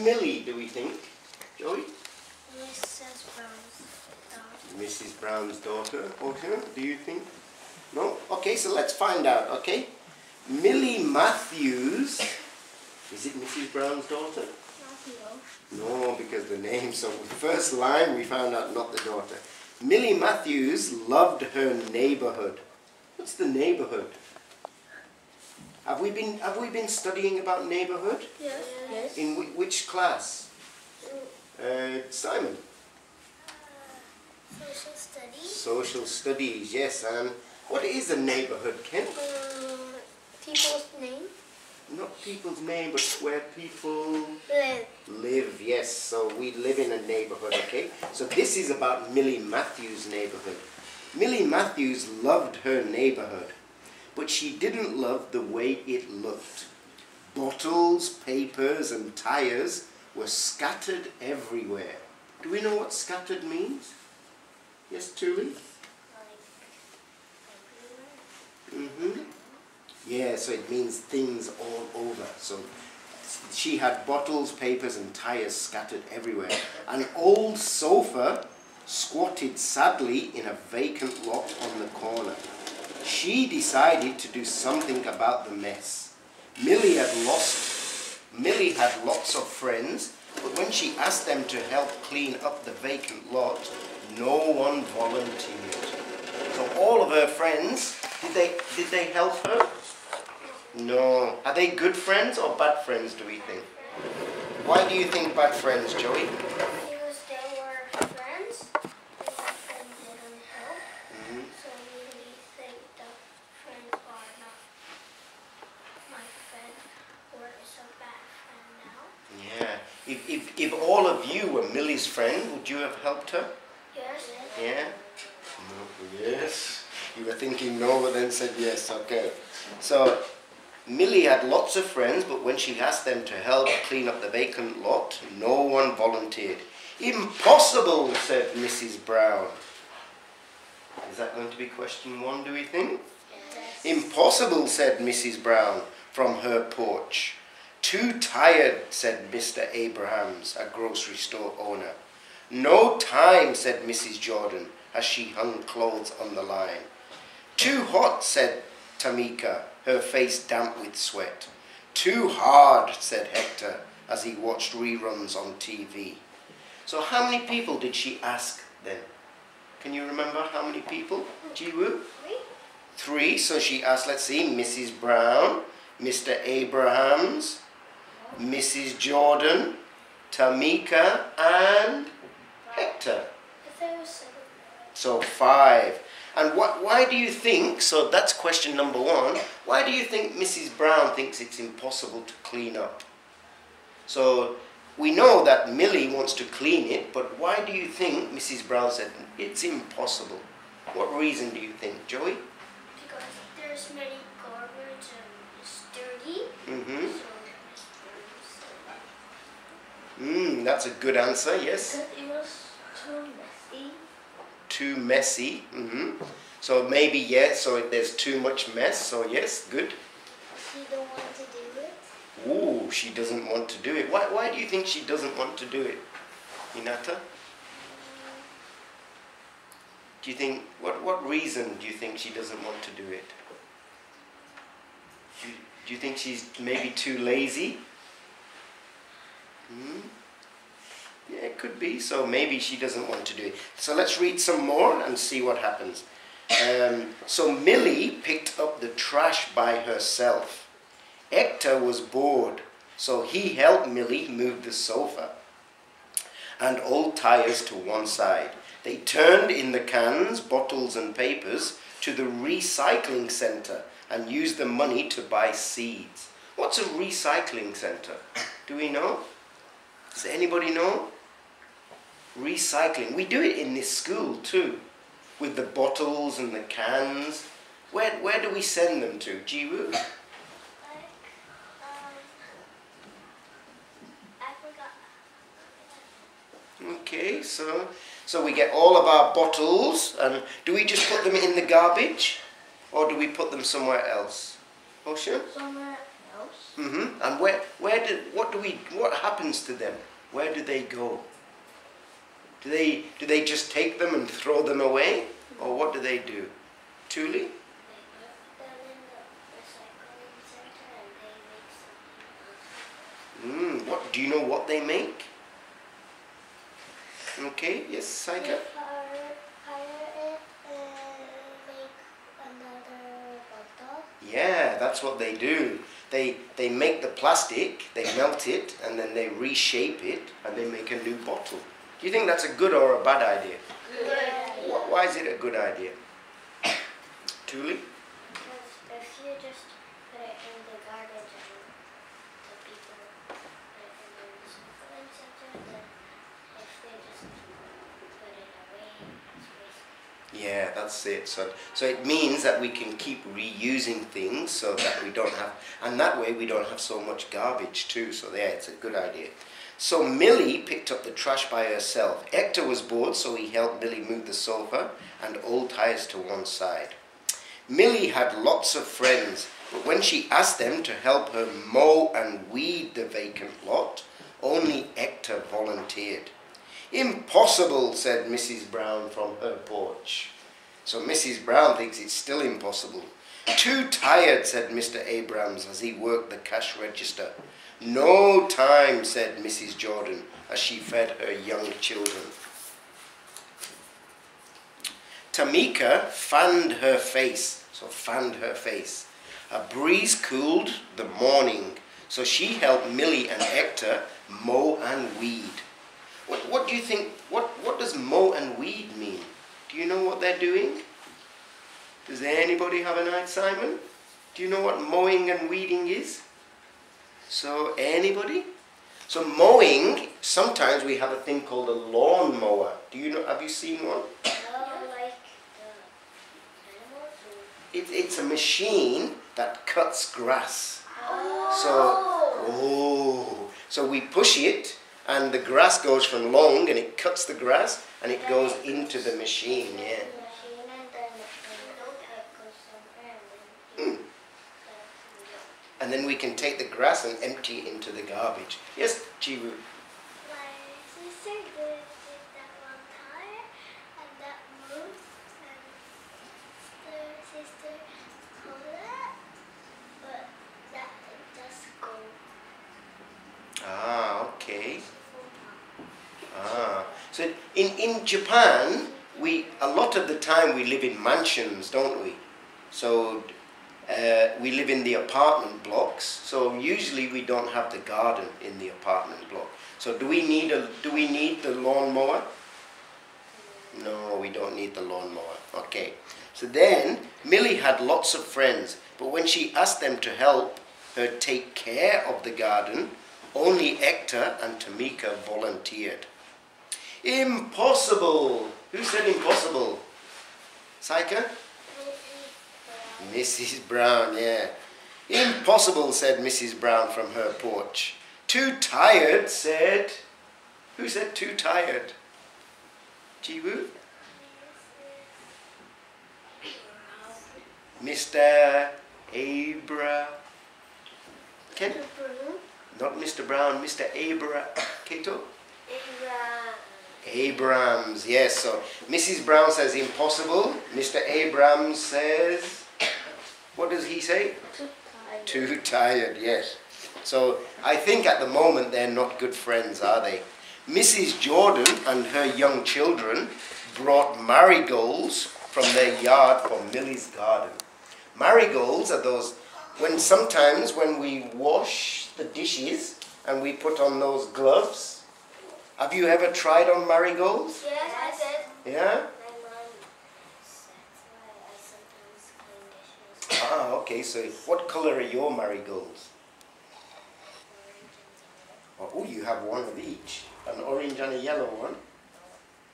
Millie, do we think? Joey? Mrs. Brown's daughter. Mrs. Brown's daughter. Ocean, do you think? No? Okay, so let's find out, okay? Millie Matthews. Is it Mrs. Brown's daughter? No, because the name, so the first line we found out not the daughter. Millie Matthews loved her neighborhood. What's the neighborhood? Have we been studying about neighborhood? Yes. Yes. In which class? Simon? Social studies. Social studies, yes. And what is a neighborhood, Ken? People's name. Not people's name, but where people Live. yes. So we live in a neighborhood, okay? So this is about Millie Matthews' neighborhood. Millie Matthews loved her neighborhood, but she didn't love the way it looked. Bottles, papers, and tires were scattered everywhere. Do we know what scattered means? Yes, Tuli? Mm-hmm. Yeah, so it means things all over. So she had bottles, papers, and tires scattered everywhere. An old sofa squatted sadly in a vacant lot on the corner. She decided to do something about the mess. Millie had lots of friends, but when she asked them to help clean up the vacant lot, no one volunteered. So all of her friends, did they help her? No. Are they good friends or bad friends, do we think? Why do you think bad friends, Joey? Because they were friends, and the friend didn't help. So we think the friends are not my friend, or is a bad friend now. Yeah. If all of you were Millie's friend, would you have helped her? Yes. Yeah? No, yes. You were thinking no, but then said yes. Okay. So Millie had lots of friends, but when she asked them to help clean up the vacant lot, no one volunteered. Impossible, said Mrs. Brown. Is that going to be question 1, do we think? Yes. Impossible, said Mrs. Brown from her porch. Too tired, said Mr. Abrahams, a grocery store owner. No time, said Mrs. Jordan, as she hung clothes on the line. Too hot, said Tamika, her face damp with sweat. Too hard, said Hector, as he watched reruns on TV. So how many people did she ask then? Can you remember how many people? Jiwoo? 3. So she asked, let's see, Mrs. Brown, Mr. Abrahams, Mrs. Jordan, Tamika, and Hector. So 5. And why do you think, so that's question number 1, why do you think Mrs. Brown thinks it's impossible to clean up? So we know that Millie wants to clean it, but why do you think Mrs. Brown said it's impossible? What reason do you think, Joey? Because there's many garbage and it's dirty. Mm-hmm. So That's a good answer, yes. it was too messy. Too messy. So maybe yes, so there's too much mess, so yes, good. She don't want to do it. Ooh, she doesn't want to do it. Why do you think she doesn't want to do it, Hinata? Do you think, what reason do you think she doesn't want to do it? Do you think she's maybe too lazy? Yeah, it could be. So maybe she doesn't want to do it. So let's read some more and see what happens. So Millie picked up the trash by herself. Hector was bored, so he helped Millie move the sofa and old tires to one side. They turned in the cans, bottles and papers to the recycling center and used the money to buy seeds. What's a recycling center? Do we know? Does anybody know? Recycling. We do it in this school too, with the bottles and the cans. Where do we send them to? Jiwoo? I forgot. Okay, so we get all of our bottles, and do we just put them in the garbage, or do we put them somewhere else? Ocean? Somewhere else. And what happens to them? Where do they go? Do they just take them and throw them away? Or what do they do? Tuli? What do you know what they make? Okay, yes, Saika? They fire it and make another bottle. Yeah, that's what they do. They make the plastic, they melt it, and then they reshape it, and they make a new bottle. Do you think that's a good or a bad idea? Good idea. Why is it a good idea? Tuli? Because if you just put it in the garbage and the people put it in the recycling center, then if they just put it away, it's wasted. Yeah, that's it. So it means that we can keep reusing things so that we don't have, and that way we don't have so much garbage too. So yeah, it's a good idea. So Millie picked up the trash by herself. Hector was bored, so he helped Millie move the sofa and old tires to one side. Millie had lots of friends, but when she asked them to help her mow and weed the vacant lot, only Hector volunteered. Impossible, said Mrs. Brown from her porch. So Mrs. Brown thinks it's still impossible. Too tired, said Mr. Abrams as he worked the cash register. No time, said Mrs. Jordan as she fed her young children. Tamika fanned her face. A breeze cooled the morning, so she helped Millie and Hector mow and weed. What do you think, what does mow and weed mean? Do you know what they're doing? Does anybody have an idea, Simon? Do you know what mowing and weeding is? So anybody? So mowing, sometimes we have a thing called a lawn mower. Do you know, have you seen one? Like animals? It's a machine that cuts grass. So we push it and the grass goes from long and it cuts the grass and it goes into the machine, yeah. And then we can take the grass and empty it into the garbage. Yes, Jiwu? My sister did that one time and that moved and sister called it, but that just go. Ah, okay. So in Japan, a lot of the time we live in mansions, don't we? So we live in the apartment blocks. So usually we don't have the garden in the apartment block. So do we need the lawnmower? No, we don't need the lawnmower. Okay. So then Millie had lots of friends, but when she asked them to help her take care of the garden, only Hector and Tamika volunteered. Impossible! Who said impossible? Saika? Mrs. Brown, yeah. Impossible, said Mrs. Brown from her porch. Too tired, said... Who said too tired? Jiwu? Mr. Abra... Ken? Not Mr. Brown, Mr. Abra... Kato? Abrams, yes. So Mrs. Brown says impossible. Mr. Abrams says... What does he say? Too tired. Too tired, yes. So I think at the moment they're not good friends, are they? Mrs. Jordan and her young children brought marigolds from their yard for Millie's garden. Marigolds are those, sometimes when we wash the dishes and we put on those gloves. Have you ever tried on marigolds? Yes, I did. Yeah? My mom says I sometimes clean dishes. Ah, okay. So what color are your marigolds? Oh, you have one of each. An orange and a yellow one?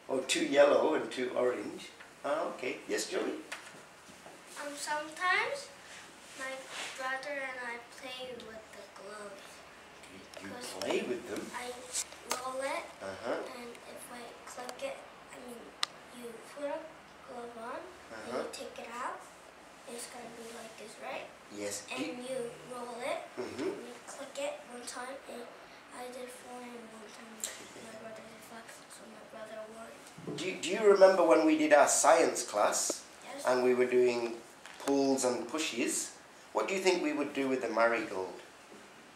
Or two yellow and two orange. Ah, okay. Yes, Joey? Sometimes my brother and I play with the gloves. You play with them? I roll it, Uh-huh. and if I click it, you put a glove on, and you take it out, it's going to be like this, right? Yes. And you roll it, Mm-hmm. and you Do you remember when we did our science class? Yes. And we were doing pulls and pushes? What do you think we would do with the marigold?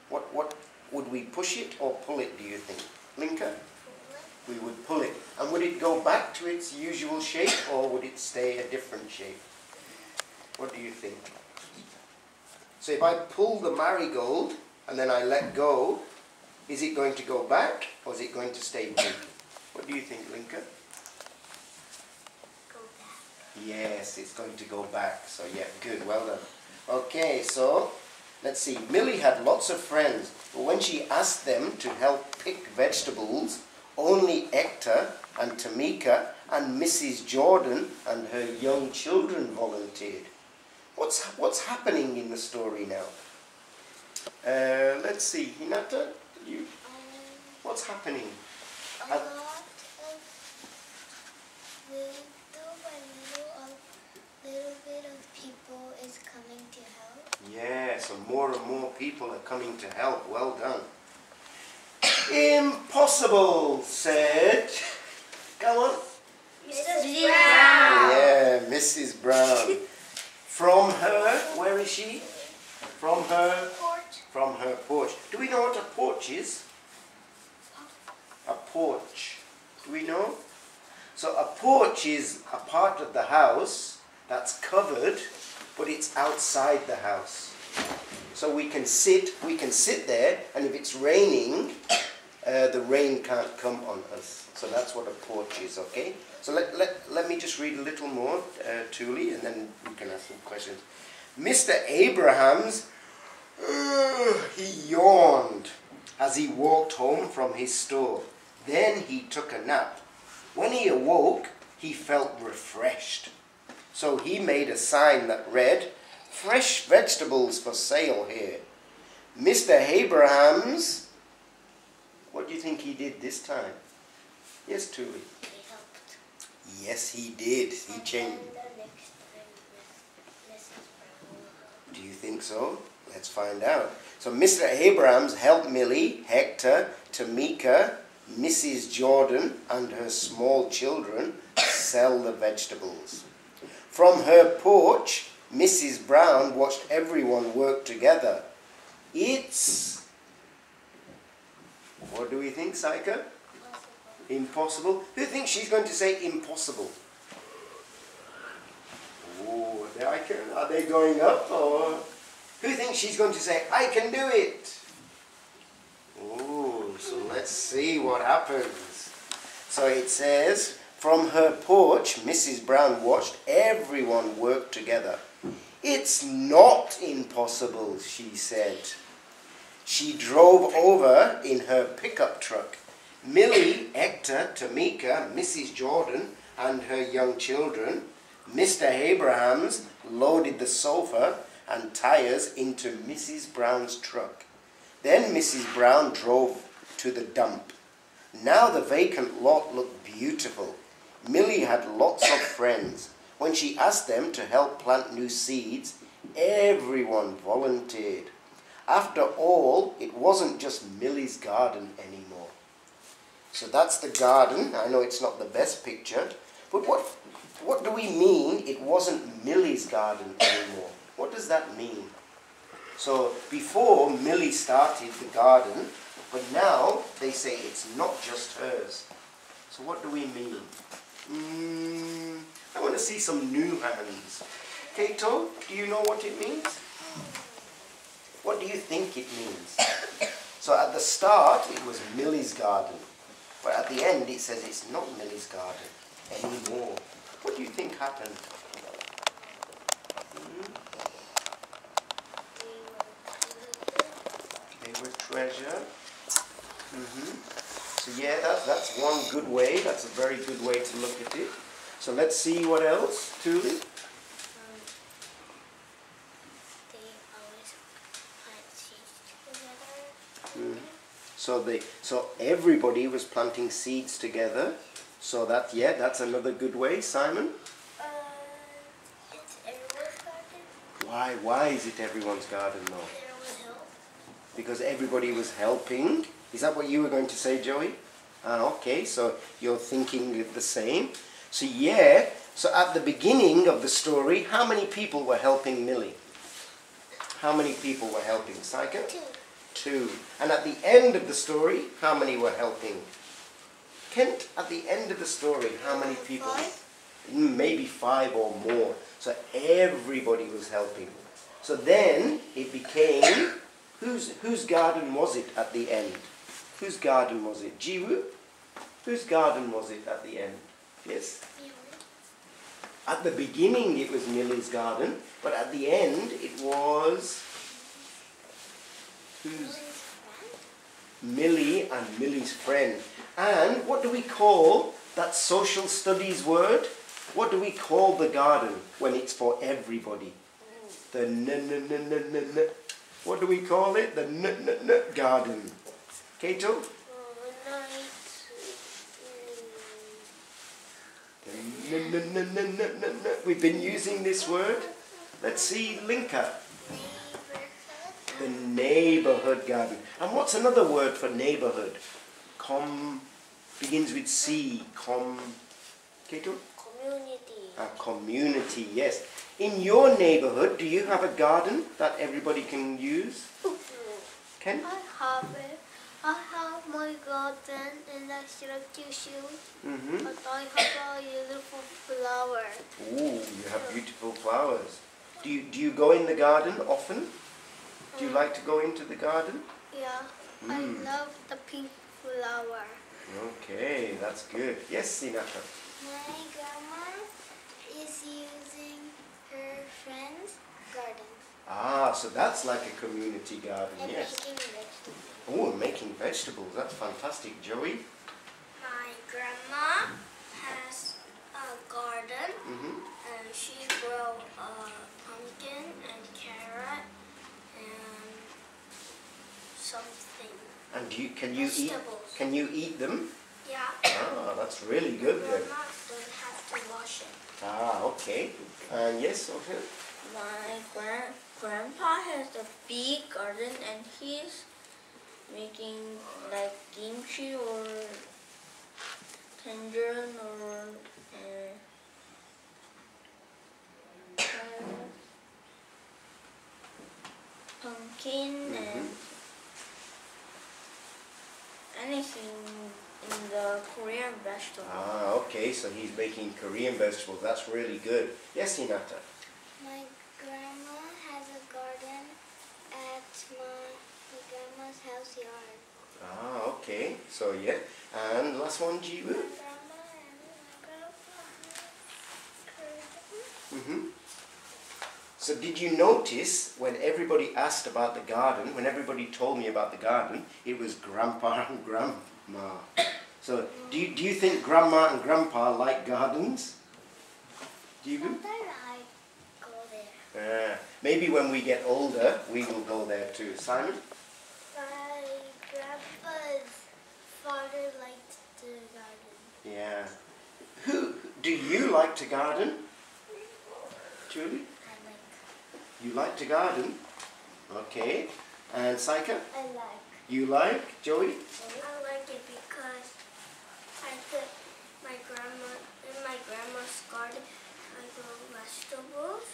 What would we push it or pull it, do you think? Linka? We would pull it. And would it go back to its usual shape or would it stay a different shape? What do you think? So if I pull the marigold and then I let go, is it going to go back or is it going to stay big? What do you think, Linka? Go back. Yes, it's going to go back. So yeah, good, well done. Okay, so let's see. Millie had lots of friends, but when she asked them to help pick vegetables, only Hector and Tamika and Mrs. Jordan and her young children volunteered. What's happening in the story now? Let's see. Hinata, what's happening? A lot of little bit of people is coming to help. Yeah, so more and more people are coming to help. Well done. Impossible, said. Come on. Mrs. Brown. Yeah, Mrs. Brown. From her, where is she? From her Porch. From her porch. Do we know what a porch is? A porch. Do we know? So a porch is a part of the house that's covered, but it's outside the house. So we can sit there, and if it's raining, the rain can't come on us. So that's what a porch is, okay? So let me just read a little more, Thule, and then we can ask some questions. Mr. Abrahams, he yawned as he walked home from his store. Then he took a nap. When he awoke, he felt refreshed. So he made a sign that read, "Fresh vegetables for sale here." Mr. Abrahams, what do you think he did this time? Yes, Thule. He helped. Yes, he did. He changed. And the next time Mrs. Brown will help. Do you think so? Let's find out. So Mr. Abrahams helped Millie, Hector, Tamika, Mrs. Jordan and her small children sell the vegetables. From her porch, Mrs. Brown watched everyone work together. It's... What do we think, Saika? Impossible. Who thinks she's going to say impossible? Oh, are they going up or... Who thinks she's going to say, "I can do it"? Oh, so let's see what happens. So it says, from her porch, Mrs. Brown watched everyone work together. "It's not impossible," she said. She drove over in her pickup truck. Millie, Hector, Tamika, Mrs. Jordan and her young children, Mr. Abrahams loaded the sofa and tires into Mrs. Brown's truck. Then Mrs. Brown drove to the dump. Now the vacant lot looked beautiful. Millie had lots of friends. When she asked them to help plant new seeds, everyone volunteered. After all, it wasn't just Millie's garden anymore. So that's the garden. I know it's not the best picture, but what do we mean it wasn't Millie's garden anymore? What does that mean? So before, Millie started the garden, but now they say it's not just hers. So what do we mean? I want to see some new hands. Kato, do you know what it means? What do you think it means? So at the start, it was Millie's garden. But at the end, it says it's not Millie's garden anymore. What do you think happened? They were treasure. So yeah, that's one good way. That's a very good way to look at it. So let's see what else, Thule. They always plant seeds together. So everybody was planting seeds together. So that's another good way, Simon. It's everyone's garden. Why is it everyone's garden though? There was help. Because everybody was helping. Is that what you were going to say, Joey? Okay, so you're thinking the same. So yeah, so at the beginning of the story, how many people were helping Millie? How many people were helping? Saika? Two. And at the end of the story, how many were helping? Kent, at the end of the story, how many people? 5. Maybe 5 or more. So everybody was helping. So then it became, whose garden was it at the end? Whose garden was it? Jiwoo? Whose garden was it at the end? Yes? At the beginning it was Millie's garden, but at the end it was whose? Millie and Millie's friend. And what do we call that social studies word? What do we call the garden when it's for everybody? The n. What do we call it? The n garden. Kato? We've been using this word. Let's see, Linka. The neighborhood garden. And what's another word for neighborhood? Begins with C. Kato? Community. A community, yes. In your neighborhood, do you have a garden that everybody can use? Ken? I have it. I have my garden and I still have tissue. But I have a beautiful flower. Ooh, you have beautiful flowers. Do you go in the garden often? Do you like to go into the garden? Yeah, I love the pink flower. Okay, that's good. Yes, Sinatra. My grandma is using her friend's garden. Ah, so that's like a community garden, And yes. making vegetables. Oh, making vegetables. That's fantastic. Joey? My grandma has a garden and she grows a pumpkin and carrot and something. And Vegetables. can you eat them? Yeah. Ah, that's really good then. Grandma don't have to wash it. Ah, okay. And yes, okay. My grandpa has a big garden and he's making like kimchi or tangerine or pumpkin and anything in the Korean vegetable. Ah, okay. So he's making Korean vegetables. That's really good. Yes, Hinata. My grandma has a garden at my grandma's house yard. Ah, okay. So yeah. And last one, Jiwoo. Grandma and my grandpa has So did you notice when everybody asked about the garden, when everybody told me about the garden, it was Grandpa and Grandma. So do you think Grandma and Grandpa like gardens? Do you? Sometimes I go there. Maybe when we get older, we will go there too. Simon? My grandpa's father liked the garden. Yeah. Do you like to garden? Julie? I like. You like to garden? Okay. And Saika? I like. You like? Joey? I like it because I put my grandma in my grandma's garden. I grow vegetables,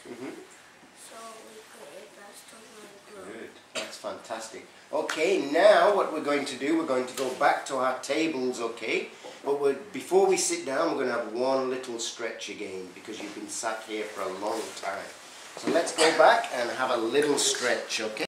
so we create vegetables and grow. Good. That's fantastic. Okay, now what we're going to do, we're going to go back to our tables, okay? But before we sit down, we're going to have one little stretch again because you've been sat here for a long time. So let's go back and have a little stretch, okay?